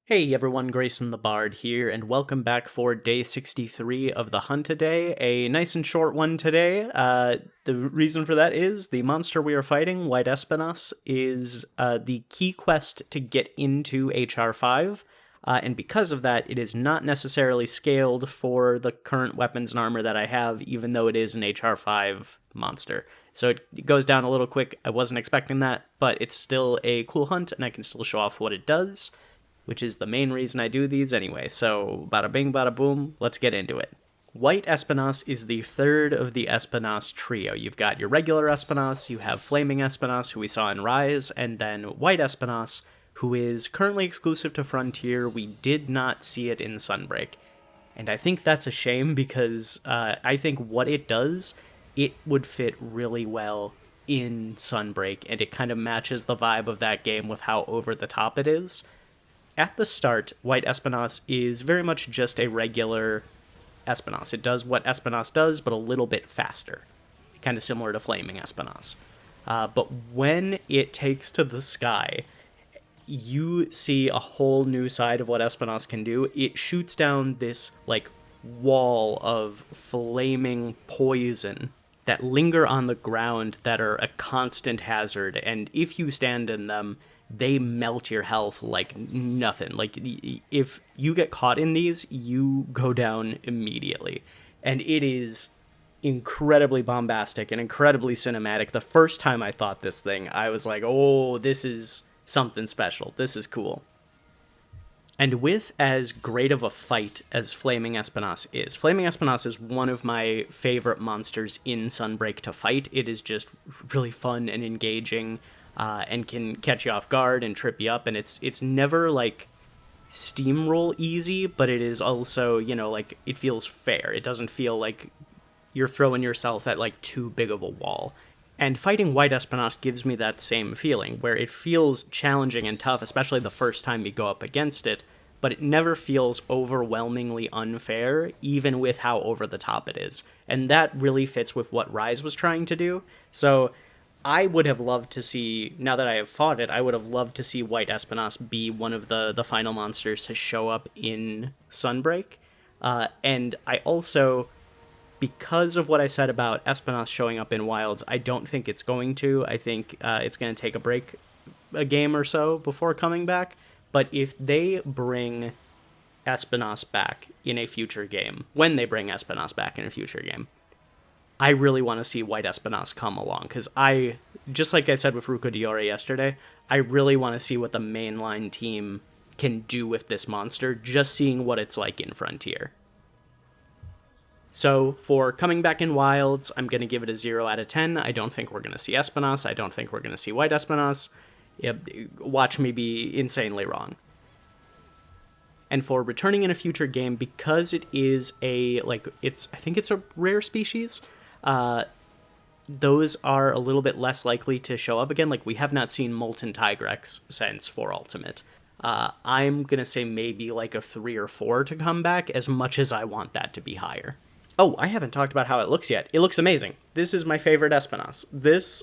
Hey everyone, Grayson the Bard here, and welcome back for day 63 of the hunt today. A nice and short one today. The reason for that is the monster we are fighting, White Espinas, is the key quest to get into HR5, and because of that, it is not necessarily scaled for the current weapons and armor that I have, even though it is an HR5 monster. So it goes down a little quick. I wasn't expecting that, but it's still a cool hunt, and I can still show off what it does, which is the main reason I do these anyway. So bada bing, bada boom, let's get into it. White Espinas is the third of the Espinas trio. You've got your regular Espinas, you have Flaming Espinas, who we saw in Rise, and then White Espinas, who is currently exclusive to Frontier. We did not see it in Sunbreak. And I think that's a shame because I think what it does, it would fit really well in Sunbreak, and it kind of matches the vibe of that game with how over the top it is. At the start, White Espinas is very much just a regular Espinas. It does what Espinas does, but a little bit faster. Kind of similar to Flaming Espinas. But when it takes to the sky, you see a whole new side of what Espinas can do. It shoots down this, wall of flaming poison that linger on the ground that are a constant hazard, and if you stand in them, they melt your health like nothing. Like, if you get caught in these, you go down immediately. And it is incredibly bombastic and incredibly cinematic. The first time I thought this thing, I was like, oh, this is something special. This is cool. And with as great of a fight as Flaming Espinas is one of my favorite monsters in Sunbreak to fight. It is just really fun and engaging. And can catch you off guard and trip you up, and it's never steamroll easy, but it is also, it feels fair. It doesn't feel like you're throwing yourself at too big of a wall. And fighting White Espinas gives me that same feeling, where it feels challenging and tough, especially the first time you go up against it, but it never feels overwhelmingly unfair, even with how over the top it is. And that really fits with what Rise was trying to do. So I would have loved to see, now that I have fought it, I would have loved to see White Espinas be one of the final monsters to show up in Sunbreak. And I also, because of what I said about Espinas showing up in Wilds, I don't think it's going to. I think it's going to take a game or so before coming back. But if they bring Espinas back in a future game, when they bring Espinas back in a future game, I really want to see White Espinas come along, because just like I said with Ruka Diore yesterday, I really want to see what the mainline team can do with this monster, just seeing what it's like in Frontier. So for coming back in Wilds, I'm going to give it a 0 out of 10. I don't think we're going to see Espinas. I don't think we're going to see White Espinas. Watch me be insanely wrong. And for returning in a future game, because it is I think it's a rare species, those are a little bit less likely to show up again. We have not seen Molten Tigrex since 4 Ultimate. I'm gonna say maybe a 3 or 4 to come back, as much as I want that to be higher. Oh, I haven't talked about how it looks yet. It looks amazing. This is my favorite Espinas. This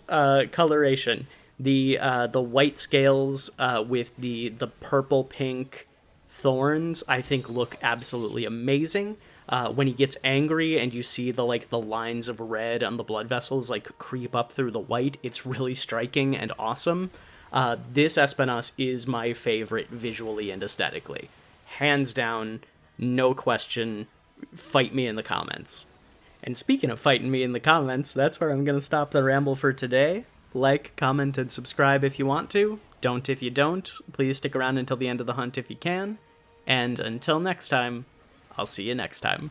coloration, the white scales with the purple-pink thorns, I think look absolutely amazing. When he gets angry and you see the lines of red on the blood vessels creep up through the white, it's really striking and awesome. This Espinas is my favorite visually and aesthetically. Hands down, no question, fight me in the comments. And speaking of fighting me in the comments, that's where I'm going to stop the ramble for today. Like, comment, and subscribe if you want to. Don't if you don't. Please stick around until the end of the hunt if you can. And until next time, I'll see you next time.